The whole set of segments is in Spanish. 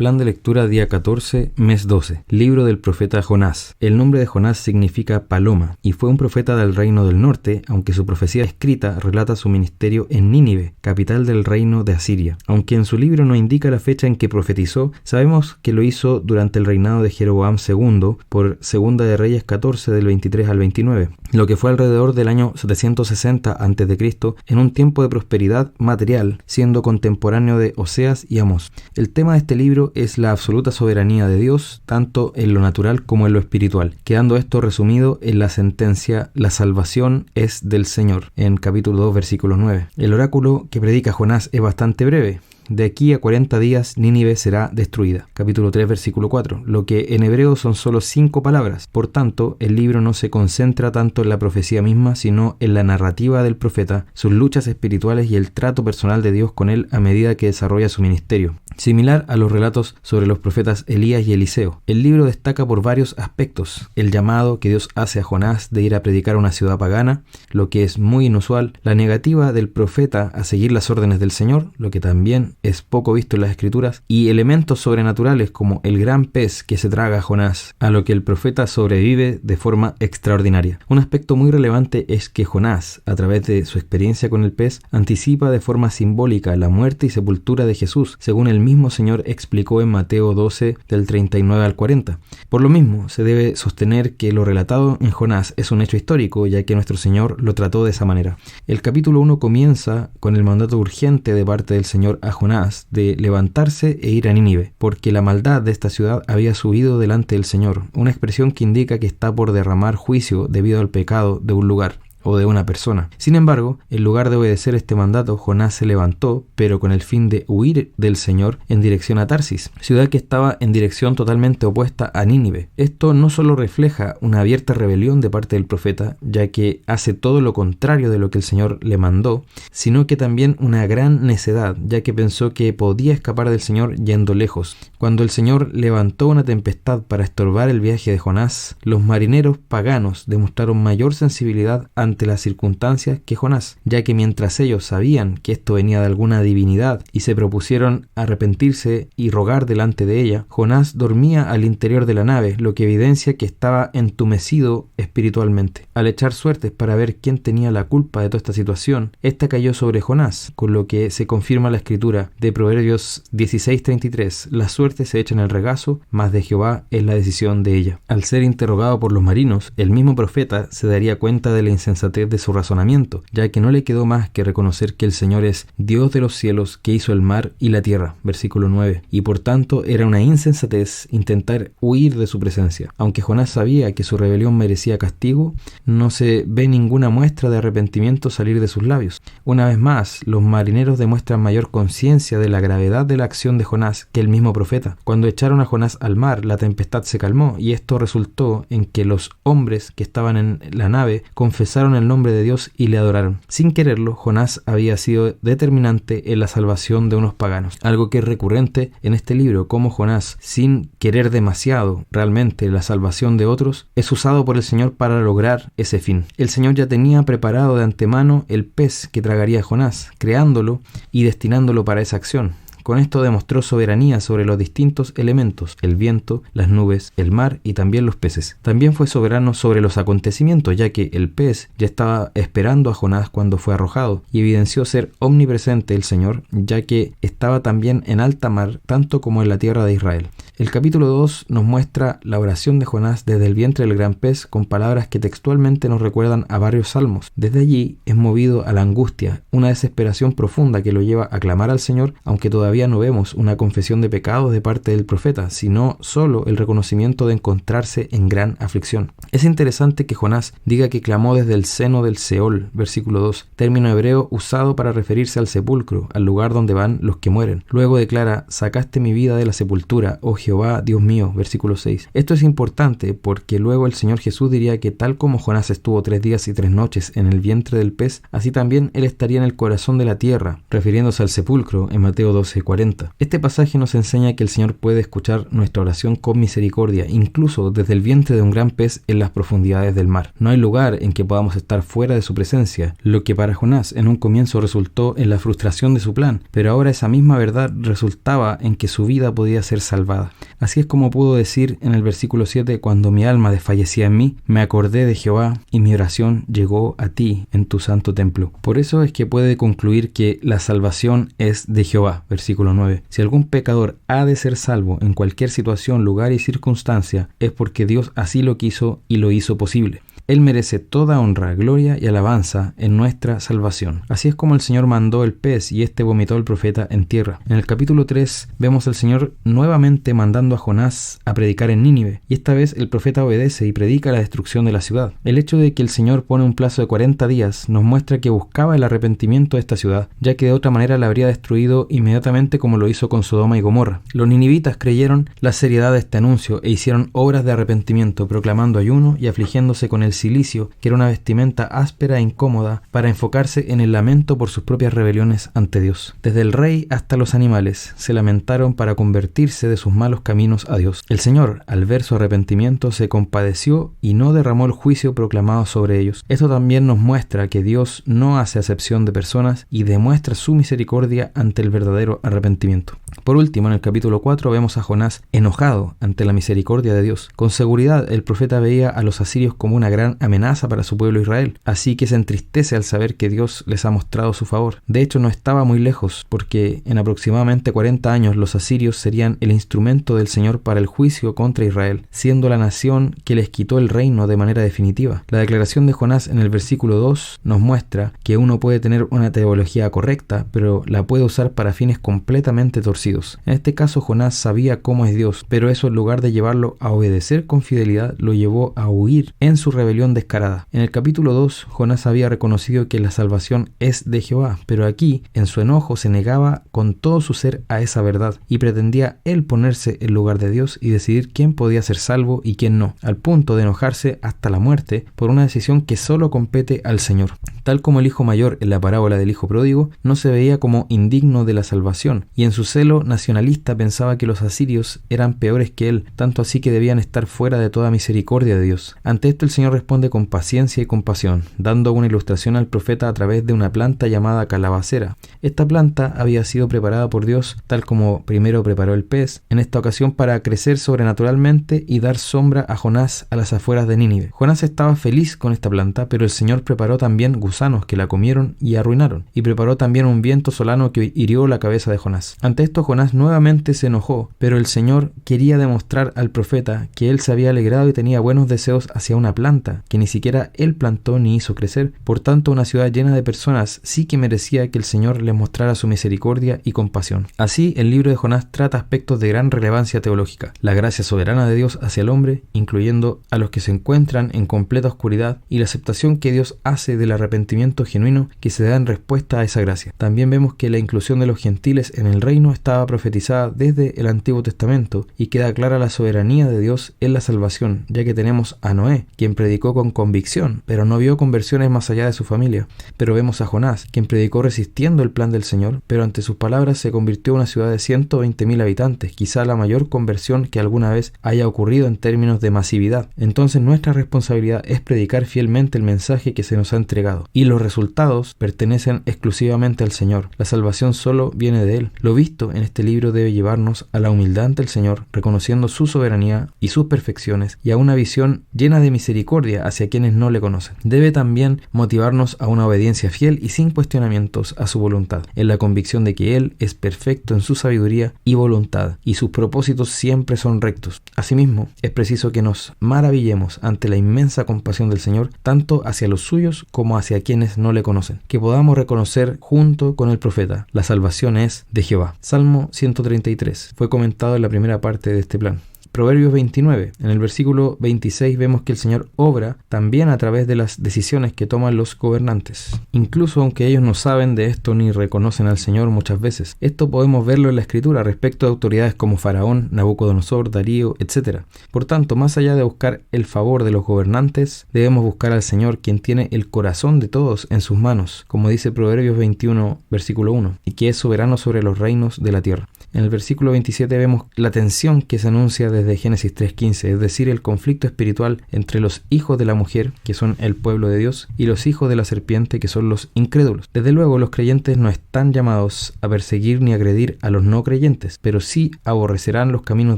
Plan de lectura día 14, mes 12. Libro del profeta Jonás. El nombre de Jonás significa paloma, y fue un profeta del reino del norte, aunque su profecía escrita relata su ministerio en Nínive, capital del reino de Asiria. Aunque en su libro no indica la fecha en que profetizó, sabemos que lo hizo durante el reinado de Jeroboam II, por Segunda de Reyes 14 del 23 al 29, lo que fue alrededor del año 760 a.C., en un tiempo de prosperidad material, siendo contemporáneo de Oseas y Amós. El tema de este libro es la absoluta soberanía de Dios, tanto en lo natural como en lo espiritual, quedando esto resumido en la sentencia: la salvación es del Señor, en capítulo 2, versículo 9. El oráculo que predica Jonás es bastante breve. De aquí a 40 días Nínive será destruida. Capítulo 3, versículo 4. Lo que en hebreo son solo 5 palabras. Por tanto, el libro no se concentra tanto en la profecía misma, sino en la narrativa del profeta, sus luchas espirituales y el trato personal de Dios con él a medida que desarrolla su ministerio. Similar a los relatos sobre los profetas Elías y Eliseo, el libro destaca por varios aspectos: el llamado que Dios hace a Jonás de ir a predicar a una ciudad pagana, lo que es muy inusual; la negativa del profeta a seguir las órdenes del Señor, lo que también es poco visto en las Escrituras; y elementos sobrenaturales como el gran pez que se traga a Jonás, a lo que el profeta sobrevive de forma extraordinaria. Un aspecto muy relevante es que Jonás, a través de su experiencia con el pez, anticipa de forma simbólica la muerte y sepultura de Jesús, según el mismo Señor explicó en Mateo 12 del 39 al 40. Por lo mismo, se debe sostener que lo relatado en Jonás es un hecho histórico, ya que nuestro Señor lo trató de esa manera. El capítulo 1 comienza con el mandato urgente de parte del Señor a Jonás de levantarse e ir a Nínive, porque la maldad de esta ciudad había subido delante del Señor, una expresión que indica que está por derramar juicio debido al pecado de un lugar o de una persona. Sin embargo, en lugar de obedecer este mandato, Jonás se levantó, pero con el fin de huir del Señor en dirección a Tarsis, ciudad que estaba en dirección totalmente opuesta a Nínive. Esto no solo refleja una abierta rebelión de parte del profeta, ya que hace todo lo contrario de lo que el Señor le mandó, sino que también una gran necedad, ya que pensó que podía escapar del Señor yendo lejos. Cuando el Señor levantó una tempestad para estorbar el viaje de Jonás, los marineros paganos demostraron mayor sensibilidad ante las circunstancias que Jonás, ya que mientras ellos sabían que esto venía de alguna divinidad y se propusieron arrepentirse y rogar delante de ella, Jonás dormía al interior de la nave, lo que evidencia que estaba entumecido espiritualmente. Al echar suertes para ver quién tenía la culpa de toda esta situación, esta cayó sobre Jonás, con lo que se confirma la escritura de Proverbios 16:33: la suerte se echa en el regazo, mas de Jehová es la decisión de ella. Al ser interrogado por los marinos, el mismo profeta se daría cuenta de la insensatez de su razonamiento, ya que no le quedó más que reconocer que el Señor es Dios de los cielos, que hizo el mar y la tierra, versículo 9, y por tanto era una insensatez intentar huir de su presencia. Aunque Jonás sabía que su rebelión merecía castigo, no se ve ninguna muestra de arrepentimiento salir de sus labios. Una vez más, los marineros demuestran mayor conciencia de la gravedad de la acción de Jonás que el mismo profeta. Cuando echaron a Jonás al mar, la tempestad se calmó, y esto resultó en que los hombres que estaban en la nave confesaron el nombre de Dios y le adoraron. Sin quererlo, Jonás había sido determinante en la salvación de unos paganos, algo que es recurrente en este libro, como Jonás, sin querer demasiado realmente la salvación de otros, es usado por el Señor para lograr ese fin. El Señor ya tenía preparado de antemano el pez que tragaría a Jonás, creándolo y destinándolo para esa acción. Con esto demostró soberanía sobre los distintos elementos: el viento, las nubes, el mar y también los peces. También fue soberano sobre los acontecimientos, ya que el pez ya estaba esperando a Jonás cuando fue arrojado, y evidenció ser omnipresente el Señor, ya que estaba también en alta mar, tanto como en la tierra de Israel. El capítulo 2 nos muestra la oración de Jonás desde el vientre del gran pez, con palabras que textualmente nos recuerdan a varios salmos. Desde allí es movido a la angustia, una desesperación profunda que lo lleva a clamar al Señor, aunque todavía no vemos una confesión de pecados de parte del profeta, sino solo el reconocimiento de encontrarse en gran aflicción. Es interesante que Jonás diga que clamó desde el seno del Seol, versículo 2, término hebreo usado para referirse al sepulcro, al lugar donde van los que mueren. Luego declara: sacaste mi vida de la sepultura, oh Jehová, Dios mío, versículo 6. Esto es importante porque luego el Señor Jesús diría que tal como Jonás estuvo 3 días y 3 noches en el vientre del pez, así también él estaría en el corazón de la tierra, refiriéndose al sepulcro en Mateo 12:40. Este pasaje nos enseña que el Señor puede escuchar nuestra oración con misericordia, incluso desde el vientre de un gran pez en las profundidades del mar. No hay lugar en que podamos estar fuera de su presencia, lo que para Jonás en un comienzo resultó en la frustración de su plan, pero ahora esa misma verdad resultaba en que su vida podía ser salvada. Así es como pudo decir en el versículo 7: cuando mi alma desfallecía en mí, me acordé de Jehová y mi oración llegó a ti en tu santo templo. Por eso es que puede concluir que la salvación es de Jehová, versículo 9. Si algún pecador ha de ser salvo en cualquier situación, lugar y circunstancia, es porque Dios así lo quiso y lo hizo posible. Él merece toda honra, gloria y alabanza en nuestra salvación. Así es como el Señor mandó el pez y éste vomitó al profeta en tierra. En el capítulo 3 vemos al Señor nuevamente mandando a Jonás a predicar en Nínive, y esta vez el profeta obedece y predica la destrucción de la ciudad. El hecho de que el Señor pone un plazo de 40 días nos muestra que buscaba el arrepentimiento de esta ciudad, ya que de otra manera la habría destruido inmediatamente como lo hizo con Sodoma y Gomorra. Los ninivitas creyeron la seriedad de este anuncio e hicieron obras de arrepentimiento, proclamando ayuno y afligiéndose con el silicio, que era una vestimenta áspera e incómoda, para enfocarse en el lamento por sus propias rebeliones ante Dios. Desde el rey hasta los animales se lamentaron para convertirse de sus malos caminos a Dios. El Señor, al ver su arrepentimiento, se compadeció y no derramó el juicio proclamado sobre ellos. Esto también nos muestra que Dios no hace acepción de personas y demuestra su misericordia ante el verdadero arrepentimiento. Por último, en el capítulo 4 vemos a Jonás enojado ante la misericordia de Dios. Con seguridad, el profeta veía a los asirios como una gran amenaza para su pueblo Israel, así que se entristece al saber que Dios les ha mostrado su favor. De hecho, no estaba muy lejos, porque en aproximadamente 40 años los asirios serían el instrumento del Señor para el juicio contra Israel, siendo la nación que les quitó el reino de manera definitiva. La declaración de Jonás en el versículo 2 nos muestra que uno puede tener una teología correcta, pero la puede usar para fines completamente torcidos. En este caso, Jonás sabía cómo es Dios, pero eso, en lugar de llevarlo a obedecer con fidelidad, lo llevó a huir en su rebelión descarada. En el capítulo 2, Jonás había reconocido que la salvación es de Jehová, pero aquí, en su enojo, se negaba con todo su ser a esa verdad y pretendía él ponerse en lugar de Dios y decidir quién podía ser salvo y quién no, al punto de enojarse hasta la muerte por una decisión que solo compete al Señor. Tal como el hijo mayor en la parábola del hijo pródigo, no se veía como indigno de la salvación, y en su celo nacionalista pensaba que los asirios eran peores que él, tanto así que debían estar fuera de toda misericordia de Dios. Ante esto el Señor responde con paciencia y compasión, dando una ilustración al profeta a través de una planta llamada calabacera. Esta planta había sido preparada por Dios, tal como primero preparó el pez, en esta ocasión para crecer sobrenaturalmente y dar sombra a Jonás a las afueras de Nínive. Jonás estaba feliz con esta planta, pero el Señor preparó también gusanos que la comieron y arruinaron, y preparó también un viento solano que hirió la cabeza de Jonás. Ante esto Jonás nuevamente se enojó, pero el Señor quería demostrar al profeta que él se había alegrado y tenía buenos deseos hacia una planta que ni siquiera él plantó ni hizo crecer. Por tanto, una ciudad llena de personas sí que merecía que el Señor les mostrara su misericordia y compasión. Así, el libro de Jonás trata aspectos de gran relevancia teológica: la gracia soberana de Dios hacia el hombre, incluyendo a los que se encuentran en completa oscuridad, y la aceptación que Dios hace del arrepentimiento genuino que se da en respuesta a esa gracia. También vemos que la inclusión de los gentiles en el reino estaba profetizada desde el Antiguo Testamento, y queda clara la soberanía de Dios en la salvación, ya que tenemos a Noé, quien predicó con convicción, pero no vio conversiones más allá de su familia. Pero vemos a Jonás, quien predicó resistiendo el plan del Señor, pero ante sus palabras se convirtió en una ciudad de 120.000 habitantes, quizá la mayor conversión que alguna vez haya ocurrido en términos de masividad. Entonces nuestra responsabilidad es predicar fielmente el mensaje que se nos ha entregado, y los resultados pertenecen exclusivamente al Señor. La salvación solo viene de Él. Lo visto en este libro debe llevarnos a la humildad ante el Señor, reconociendo su soberanía y sus perfecciones, y a una visión llena de misericordia hacia quienes no le conocen. Debe también motivarnos a una obediencia fiel y sin cuestionamientos a su voluntad, en la convicción de que Él es perfecto en su sabiduría y voluntad, y sus propósitos siempre son rectos. Asimismo, es preciso que nos maravillemos ante la inmensa compasión del Señor, tanto hacia los suyos como hacia quienes no le conocen. Que podamos reconocer junto con el profeta: la salvación es de Jehová. Salmo 133 fue comentado en la primera parte de este plan. Proverbios 29. En el versículo 26 vemos que el Señor obra también a través de las decisiones que toman los gobernantes, incluso aunque ellos no saben de esto ni reconocen al Señor muchas veces. Esto podemos verlo en la Escritura respecto a autoridades como Faraón, Nabucodonosor, Darío, etc. Por tanto, más allá de buscar el favor de los gobernantes, debemos buscar al Señor, quien tiene el corazón de todos en sus manos, como dice Proverbios 21, versículo 1, y que es soberano sobre los reinos de la tierra. En el versículo 27 vemos la tensión que se anuncia desde Génesis 3:15, es decir, el conflicto espiritual entre los hijos de la mujer, que son el pueblo de Dios, y los hijos de la serpiente, que son los incrédulos. Desde luego, los creyentes no están llamados a perseguir ni agredir a los no creyentes, pero sí aborrecerán los caminos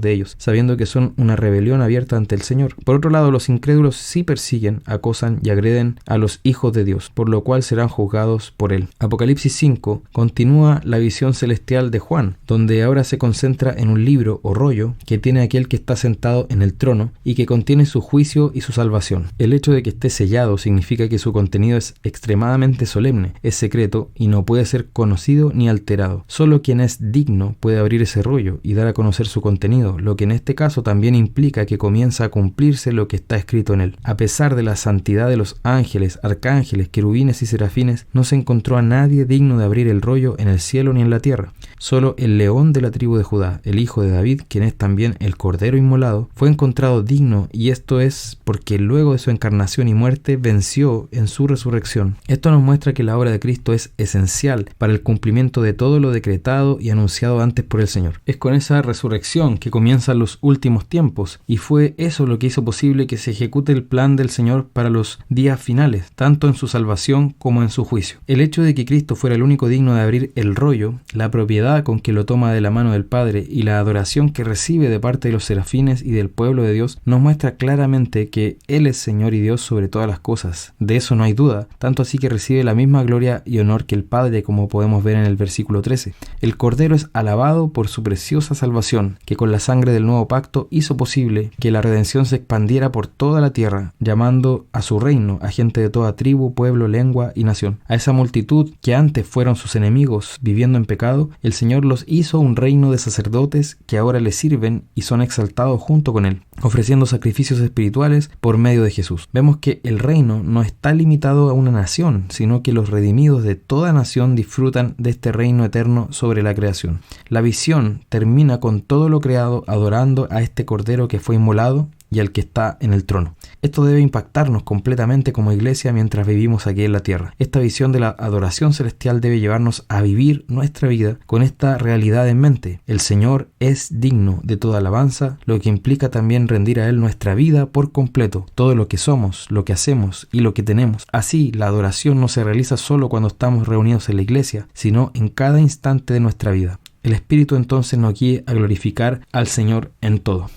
de ellos, sabiendo que son una rebelión abierta ante el Señor. Por otro lado, los incrédulos sí persiguen, acosan y agreden a los hijos de Dios, por lo cual serán juzgados por él. Apocalipsis 5 continúa la visión celestial de Juan, donde ahora se concentra en un libro o rollo que tiene aquel que está sentado en el trono y que contiene su juicio y su salvación. El hecho de que esté sellado significa que su contenido es extremadamente solemne, es secreto y no puede ser conocido ni alterado. Solo quien es digno puede abrir ese rollo y dar a conocer su contenido, lo que en este caso también implica que comienza a cumplirse lo que está escrito en él. A pesar de la santidad de los ángeles, arcángeles, querubines y serafines, no se encontró a nadie digno de abrir el rollo en el cielo ni en la tierra. Solo el león de la tribu de Judá, el hijo de David, quien es también el cordero inmolado, fue encontrado digno, y esto es porque luego de su encarnación y muerte venció en su resurrección. Esto nos muestra que la obra de Cristo es esencial para el cumplimiento de todo lo decretado y anunciado antes por el Señor. Es con esa resurrección que comienzan los últimos tiempos, y fue eso lo que hizo posible que se ejecute el plan del Señor para los días finales, tanto en su salvación como en su juicio. El hecho de que Cristo fuera el único digno de abrir el rollo, la propiedad con que lo toma de la mano del Padre y la adoración que recibe de parte de los serafines y del pueblo de Dios, nos muestra claramente que Él es Señor y Dios sobre todas las cosas. De eso no hay duda, tanto así que recibe la misma gloria y honor que el Padre, como podemos ver en el versículo 13. El Cordero es alabado por su preciosa salvación, que con la sangre del nuevo pacto hizo posible que la redención se expandiera por toda la tierra, llamando a su reino a gente de toda tribu, pueblo, lengua y nación. A esa multitud que antes fueron sus enemigos viviendo en pecado, el Señor los hizo un reino de sacerdotes que ahora le sirven y son exaltados junto con Él, ofreciendo sacrificios espirituales por medio de Jesús. Vemos que el reino no está limitado a una nación, sino que los redimidos de toda nación disfrutan de este reino eterno sobre la creación. La visión termina con todo lo creado adorando a este Cordero que fue inmolado y al que está en el trono. Esto debe impactarnos completamente como iglesia mientras vivimos aquí en la tierra. Esta visión de la adoración celestial debe llevarnos a vivir nuestra vida con esta realidad en mente. El Señor es digno de toda alabanza, lo que implica también rendir a Él nuestra vida por completo, todo lo que somos, lo que hacemos y lo que tenemos. Así, la adoración no se realiza solo cuando estamos reunidos en la iglesia, sino en cada instante de nuestra vida. El Espíritu entonces nos guíe a glorificar al Señor en todo.